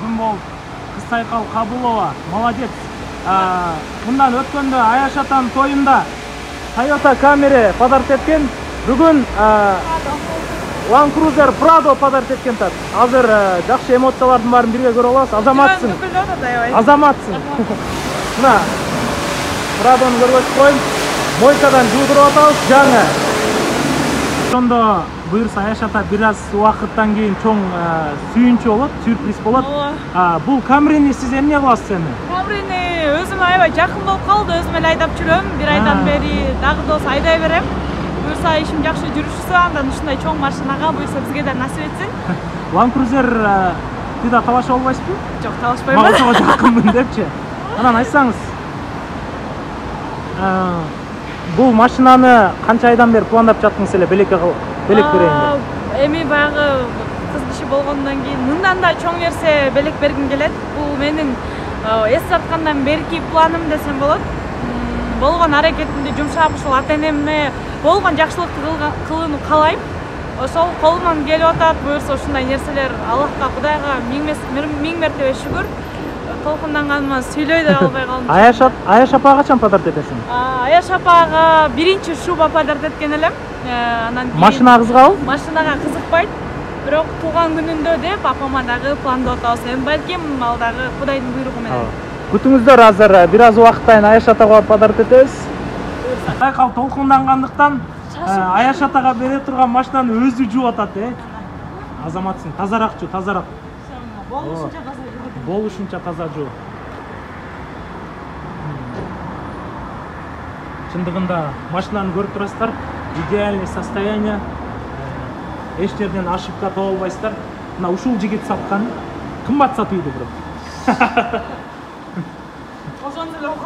Күн болуп, Кыз Сайкал Кабылова, молодец. Мындан өткөндө Аяш атанын тоюнда Toyota Camry подарок эткен. Бүгүн Land Cruiser Prado подарок эткен тат. Азыр жакшы эмоциялардын баарын бирге көрүп алабыз. Азаматсың. Азаматсың. Мына Prado'ну көрсөтүп коеюн. Мойкадан жуудуруп атабыз, жаңы. Ошондо буюрса Аяш ата бир аз убакыттан кийин чоң сүйүнчү болот, сюрприз болот. Бул Camry'ни сиз эмне кыласыз эми? Camry'ни өзүм аябай жакын болуп калды, өзүм эле айдап жүрөм. Бир айдан бери дагы да болсо айдай берем. Буюрса ишим жакшы жүрүшсө, андан ушундай чоң машинага буюрса бизге да насип этсин. Land Cruiser ти да талаша албайсызбы? Жок, талашпайм. Мага жакынмын депчи. Анан айтсаңыз, бул машинаны канча айдан бери пландап жаттыңыз эле, белек берейин деп? Эми баягы кыз киши болгондон кийин мындан да чоң нерсе белек бергим келет. Бул менин эс жаткандан берки планым десем болот. Болгон аракетимди жумшап ушул ата-энеме болгон жакшылыкты кылууну каалайм. Ошол колуман келип атат. Буюрса ушундай нерселер Аллахка, Кудайга миң мертебе шүгүр. Толкунданганыма сүйлөй да албай калдым. Аяш апага качан подарок этесиң? Аяш апага биринчи шуба подарок эткен элем. Анан кийин Машина кызгабыл? Машинага кызыкпайт. Бирок туулган күнүндө деп апама дагы пландап атабыз. Эми балким ал дагы Кудайдын буйругу менен. Күтүңүздөр, азыр бир аз убакыттан Аяш атага подарок этебиз. Сайкал толкундангандыктан Аяш атага бере турган машинаны өзү жууп атат, Азаматсың, тазараак жуу, тазараак. Болушунча таза жуу. Чындыгында машинаны көрүп турасыздар, идеальный состояние. Эч жерден ошибка таба албайсыздар. Мына ушул жигит саткан кымбат сатууйду бирок.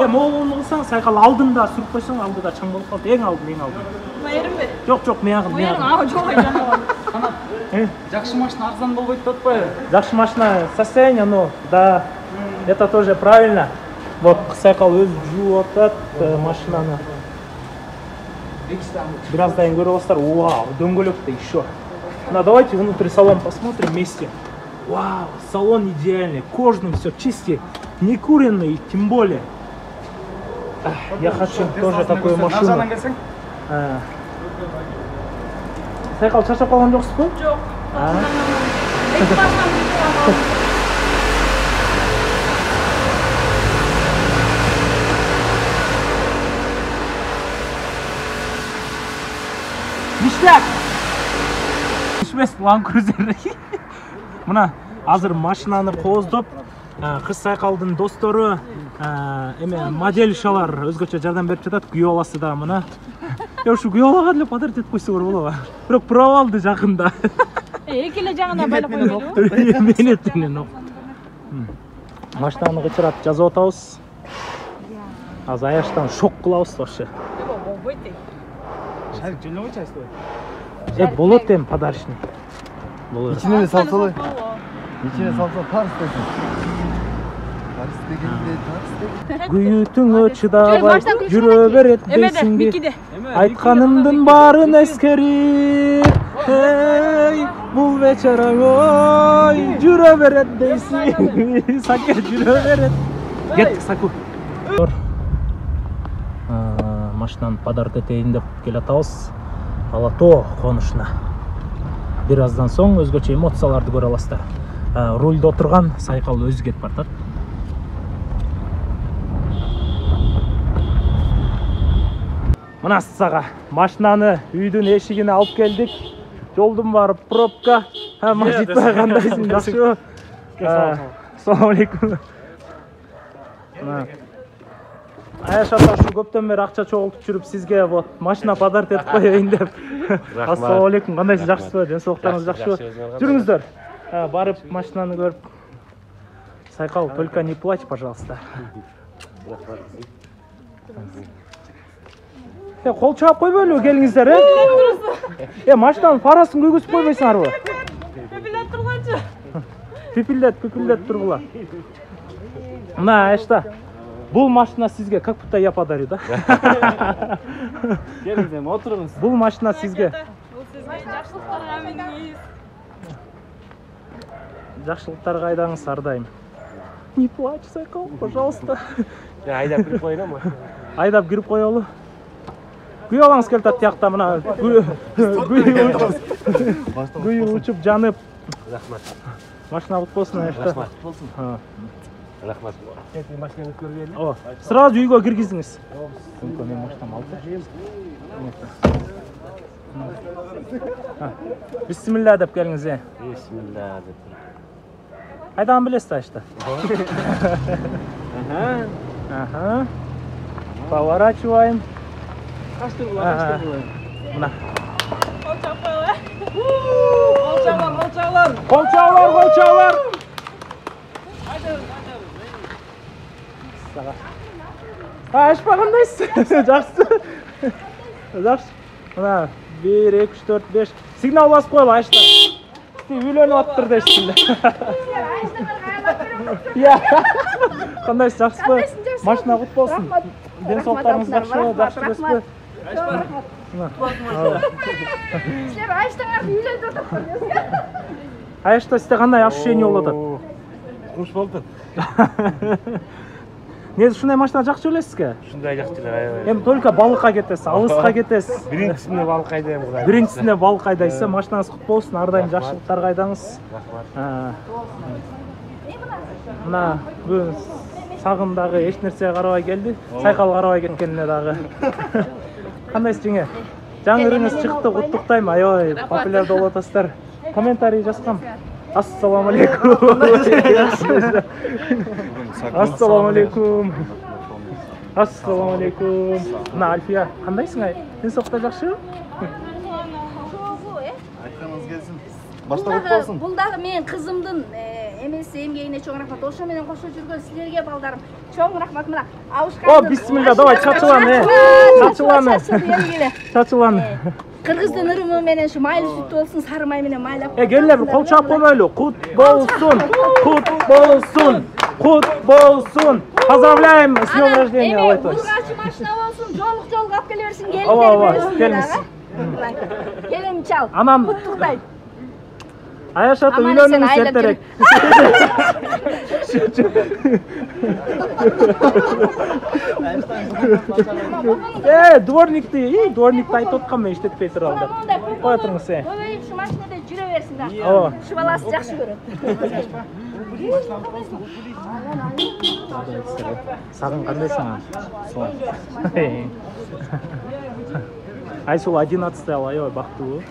Могуну кылсаң, Сайкал алдында сүрүп койсоң, алдыда чаң болуп калат. Эң алдын. Майырымбы? Жок, мыягын. Жок, жанаган. Жакшы машина арзан болбойт деп атпайбы? Жакшы машина, состояние, ну, да, это тоже правильно. Вот Сайкал өзү жууп атат машинаны. Бираздан көрүп аласыздар. Вау, дөңгөлөктө еще. Ну, давайте внутри салон посмотрим вместе. Вау, салон идеальный, кожный, все чистый, не куренный, тем более. Я хочу тоже такую машину. Сайкал чачап калган жоксузбу? Жок. Эки машинаны Ништяк! Ишмес Land Cruiser. Мына азыр машинаны кооздоп, Кыз Сайкалдын достору модельшалар өзгөчө жардам берип жатат. Күйөө баласы да мына. Ушу күйөө балага деле подарок этип койсо болобу? Бирок провалды жакында. эки эле жагына байлап койбойдубу? Менетинен окуп. Машинаны кычырап жазып атабыз. Азыр Аяштан шок кылабыз вообще. Болбойт. Шарик жөнөбөй чайсызбы? Болот эми подарочный. Болот. İçine de salsalı. İçine salsalı tars desin. Tars degende tars degende. Күйүүтүңө чыдабай жүрө берет дейсиңби? Айтканымдын баарын эскерип, бул вечераң ой жүрө берет дейсиң. Саке жүрө берет. Кеттик, Саку. Машинаны подарок этейин деп келатабыз. Алатоо конушуна. Бир аздан соң өзгөчө эмоцияларды көрө аласыздар. Рульда отурган Сайкал өзү кетип бартат. Мына сага машинаны үйдүн эшигине алып келдик. Жолдун баары пробка. Мажитбай кандайсың, жакшыбы? Ассалам алейкум. Аяш ата ушу көптөн бери акча чогултуп жүрүп сизге вот машина подарок этип коеюн деп. Ассалам алейкум. Кандайсыз, жакшысызбы? Ден соолуктарыңыз жакшыбы? Жүрүңүздөр. Барып машинаны көрүп. Сайкал, только не плачь, пожалуйста. Кол чаап койбойлу келиңиздер, машинанын фарасын күйгүзүп койбойсуңарбы? Пепилдеп тургунчу. Пепилдеп тургула. Мына Аяшта. Бул машина сизге, как будто я подарю, да? Келиңиз, отуруңуз. Бул машина сизге. Бул сизге жакшылыктарга миниңиз. жакшылыктарга айдаңыз ар дайым. Не плачь, Сайкал, пожалуйста. Айдап кирип коеюн ама. Айдап кирип коелу. Күй алаңыз келип атат тиякта мына гүй учуп жанып. Рахмат. Машина бут болсун Аяшта. Рахмат болсун. Рахмат. Эти машинаны көргөнү. О, сразу үйгө киргиздиңиз. Мүмкүн мен машинам алып. Бисмилла деп келиңиз. Бисмилла деп. Кайдан билесиз Аяшта? Ага. Поворачиваем. Качтыр булар. Мына. Колчалар. Колчалар. Ашпа кандайсыз? Жакшы. Жакшы. Мына 1 2 3 4 5 сигнал басып коелу Аяшта. Үйлөнүп аттыр дешсиң. Я. Кандайсыз, жакшысызбы? Машина кут болсун. Ден соолуктарыңыз жакшыбы? Жакшы эмеспи? Силер Аяштаңар үйлөнүп атасыздар. Аяшта сизде кандай ощущение болуп атат? Куш болду. Негизи ушундай машина жакшы белесизби? Ушундай жакшы эле. Эми только балыкка кетесиз, алыска кетесиз. Биринчисине балык айдайм кудай. Биринчисине балык айдайсыз, машинаңыз кут болсун, ар дайым жакшылыктарга айдаңыз. Рахмат. Мына бүгүн сагым дагы эч нерсеге карабай келди. Сайкал карабай кеткенине дагы. Кандайсыз жеңе? Жаңы ырыңыз чыкты, куттуктайм. Аябай популярдуу болуп атасыздар. Комментарий жазгам. Ассаламу алейкум. Ассаламу алейкум. Ассаламу алейкум. Мына Альфия, кандайсың ай? Сен соқта жакшыбы? Айтканыңыз келсин. Башта кут болсун. Бул дагы менин кызымдын эмеси эмгегине чоң рахмат. Ошо менен кошо жүргөн силерге балдарым чоң рахмат. Мына абышкан. О, бисмилла, давай чачылан, чачылан. Чачылан. Кыргыздын ырымы менен ушу майлы сүт болсун, сары май менен майлап. Келиңер, кол чаап коймойлу. Кут болсун. Кут болсун. Кут болсун. Поздравляем с днём рождения, ой то. Бургачы машина болсун, жолук алып келе берсин, Ооба, келиңиз. Келин чал. Анан куттуктайм. Аяш ата үйлөнүңүз эртерээк. Дворникти айтып аткам мен иштетпей туралы деп. Кое туруңуз. Ой, ушу машинада жүрө берсин да. Ооба. Ушу баласы жакшы көрөт. Сагын кандайсың? Айсул 11 ал, аябай бактылуу.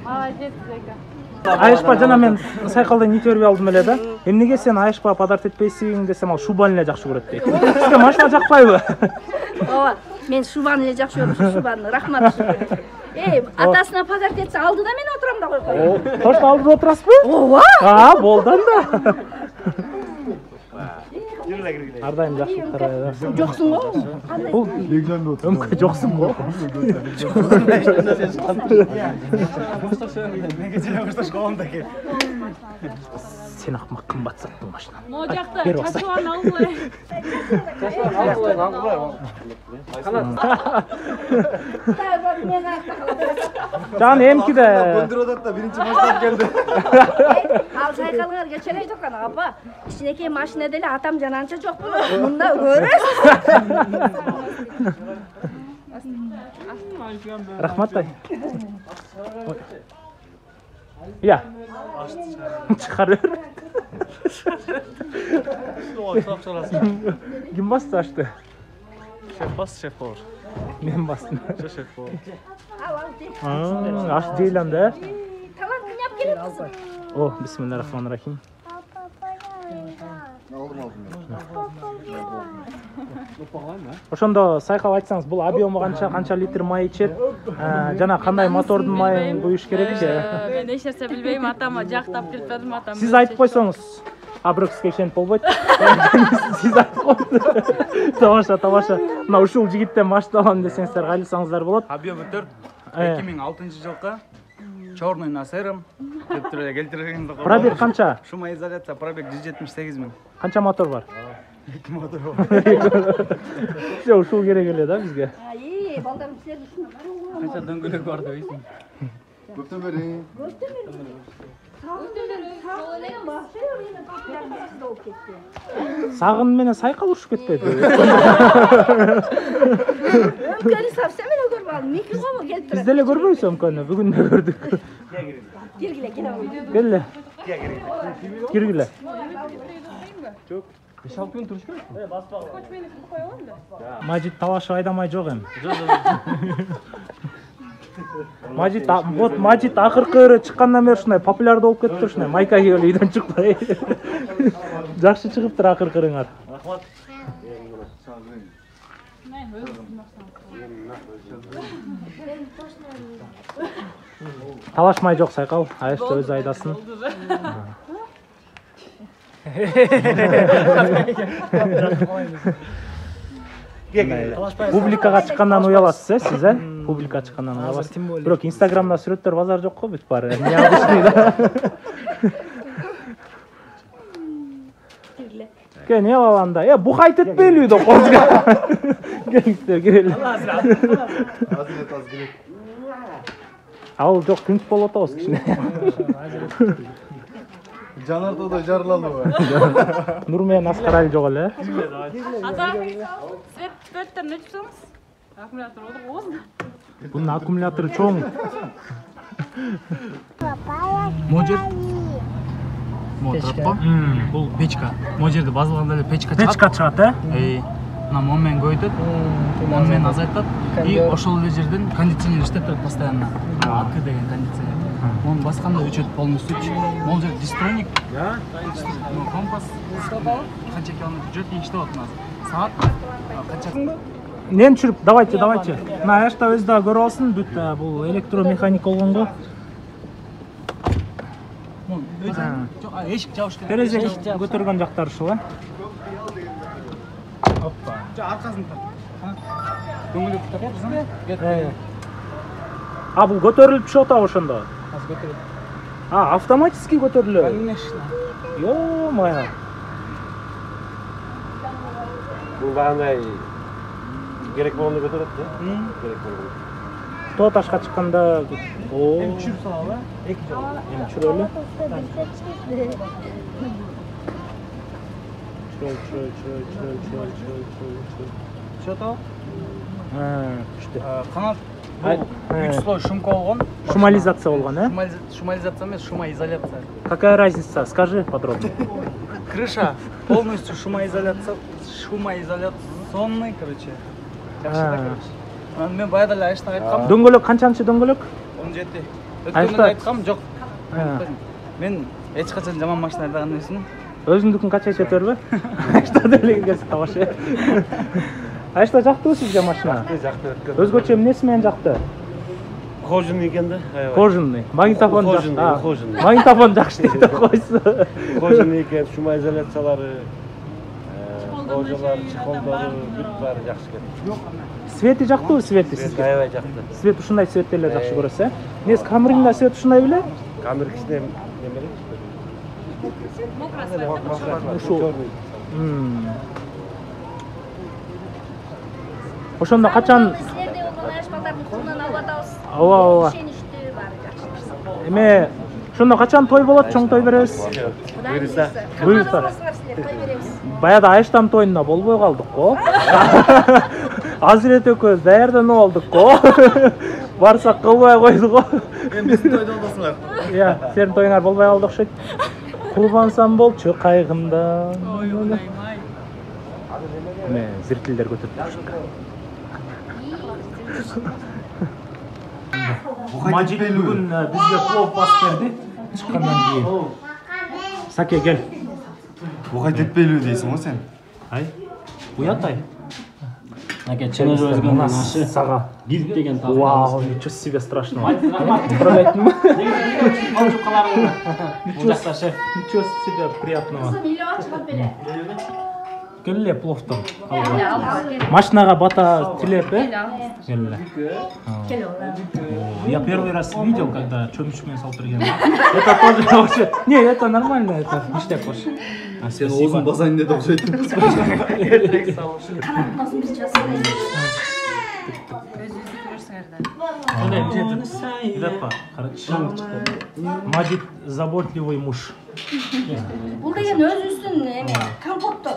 Молодец, Зайка. Айышпа жана мен Сайкалдан интервью алдым эле да. Эмнеге сен Айышпа подарок этпейсиң десем, ал шубаны эле жакшы көрөт дейт. Сизге машина жакпайбы? Ооба, мен шубаны эле жакшы көрөм, шубаны. Рахмат. Атасына подарок этсе алдыда мен отурам да койгой. Точно алдыда отурасызбы? Ооба. Болду анда. Ар дайым жакшылыктар. Жоксуң го? Бул өмкө жоксуң го? Сен акмак кымбат саттың машина. Могу жакта чачылан алгылай. Жан эмкиде Көндүрүп атат да биринчи машина келди. Ал Сайкалыңар кечере жоккан апа. Кичинекей машина деле атам жананча жокпу. Мында көрөсүз. Рахмат ай. Я. Чыгар бер. Ким басты ашты? Шеф повар. Мен бастым. Шеф повар. Аш дейлан да. Талант минеп келет кызым. О, бисмиллахиррахманиррахим. Ошондо Сайкал айтсаңыз, бул объему канча литр май ичет? Жана кандай мотордун майын куюш керек? Мен эч нерсе билбейм, атама жактап келип бердим, атам. Сиз айтып койсоңуз, аброкске ишенип болбойт. Сиз айтып койсоңуз. Тамаша. Мына ушул жигиттен машина алам десеңиздер, кайласаңыздар болот. Объемы 4. 2006-жылкы Чорный насером деп туреле келтирген. Пробег канча? Шумоизоляция пробег 178 000. Канча мотор бар? 2 мотор бар. Все, ушул керек эле да бизге. Балдарым силер ушуну Канча дөңгөлөк бар дейсиң. Көптен бері. Сағын менен сайкал урушуп кетпеди. Өмкөнү совсем эле көрбөдүм. Микин комо келип Биз турат. деле көрбөйбүз өмкөнү, бүгүн да көрдүк. Келгиле, келе. Келе. Киргиле. Мажит талашып айдамай жок эми. Вот Мажит акыркы чыккандан бери ушундай популярдуу болуп кетиптир, ушундай майка кийип эле үйдөн чыкпай. Жакшы чыгыптыр акыркырыңар. Талашмай жок Сайкал, Айышты өзү айдасын. Публикага чыккандан уяласыз, сиз, Публикага чыккандан уяласыз. Бирок Инстаграмда сүрөттөр базар жок го, бүт баары. Необычный да. Ке, не алганда? Бухайт этпейлүү да козга. Келиңиздер, кирели. Ал жок, тынч болуп атабыз кичине. Жанартоодо жарылалыбы? Нур менен Аскар Али жок эле. Ата, свет-светтерин өчүп салыңыз. Аккумулятор болду. Бунун аккумулятору чоң. Можер. Печка. Бул печка. Можерди базылганда эле печка чыгат. Печка чыгат, Мына момент көйтөт, момент азайтат. И ошол эле жерден кондиционер иштеп турат постоянно. АК деген кондиционер. Onu басканда өчөт полностью. Могул жер дистроник. Компас. Канча километр жүрөт, иштеп атат азыр. Саат канча? Нен түшүрүп, давайте. Мына Айышта өзү да көрүп алсын, бүт бул электромеханик болгонго. Эшик жабыш керек. Терезе көтөргөн жактары ушул, Оппа. Аркасын тарт. Дөңгөлөк тартасың. Бул көтөрүлүп түшүп атабы ошондо? Азыр көтөрөт. Автоматически көтөрүлөт. Конечно. Ё-моё. Бул багандай керек болгондо көтөрөт да. Керек болгондо. Тоо ташка чыкканда, Эми түшүрүп салалы, эки жол. эми түшүрөлү. Чөт ал. Түштү. Канат бул 3 слой шумка болгон. Шумализация болгон, Шумализация эмес, шумоизоляция. Какая разница? Скажи подробно. Крыша полностью шумоизоляционный, короче. Мен баягы эле Айышта айткам. Дөңгөлөк канчанчы дөңгөлөк? 17. Айышта- Өткөндө айткам, жок. Мен эч качан жаман машина айдаган эмесмин. Өзүңдүкүн канча жетерби? Айышта деле келсе табашы. Айышта жактыбы сизге машина? Жакты өткөн. Өзгөчө эмнеси менен жакты? Кожаный экен да. Кожаный. Магнитофон Кожаный, жакты. кожаный. Магнитофон жакшы дейт койсу. Кожаный экен, шумоизоляциялары, кожалар, чехолдору бүт баары жакшы экен. Свети жактыбы свети сизге? Аябай жакты. Свет ушундай светти эле жакшы көрөсүз, Эмнеси Камриндин свет ушундай беле? Камера кичине немеле? Ушул. Ошондо качан Силерде болгон Айыш балдардын колунан алып атабыз. Ооба. Ишеничтүү баары жакшы. эме ошондо качан той болот? Чоң той беребиз. Буйруса. Буйруса. Той беребиз. Баягы Айыштан тоюнда болбой калдык го. Азирет экөөбүз даярданып алдык го. Барсак кылбай койду го. Эми биздин тойдо болбосуңар. Сенин тоюңар болбой калды окшойт. Курбансам болчу кайгымдан. Эме зиркилдер көтөрүп турушат. Мажит бүгүн бизге плов басып берди. Чыккандан кийин. Саке кел. Бухайт этпейлүү дейсиң го сен? Ай. Уятай. Аке, чыгып өзгөн нашы. Сага. Гилд деген тағы. Вау, ничего себе страшного. Управлять не могу. Алып каларым. Бул жакта шеф. Ничего себе приятного. Миллион чыгып беле. Келе пловтон. Машинага бата тилеп, Келе. Я первый раз видел, когда чёмичмен салдырген. Это тоже вообще... Не, это нормально, это ништяк вообще. Сен оозун басайын деп окшойт. Лепа. Мадит заботливый муж. Бул деген өзүбүздүн эме компоттор.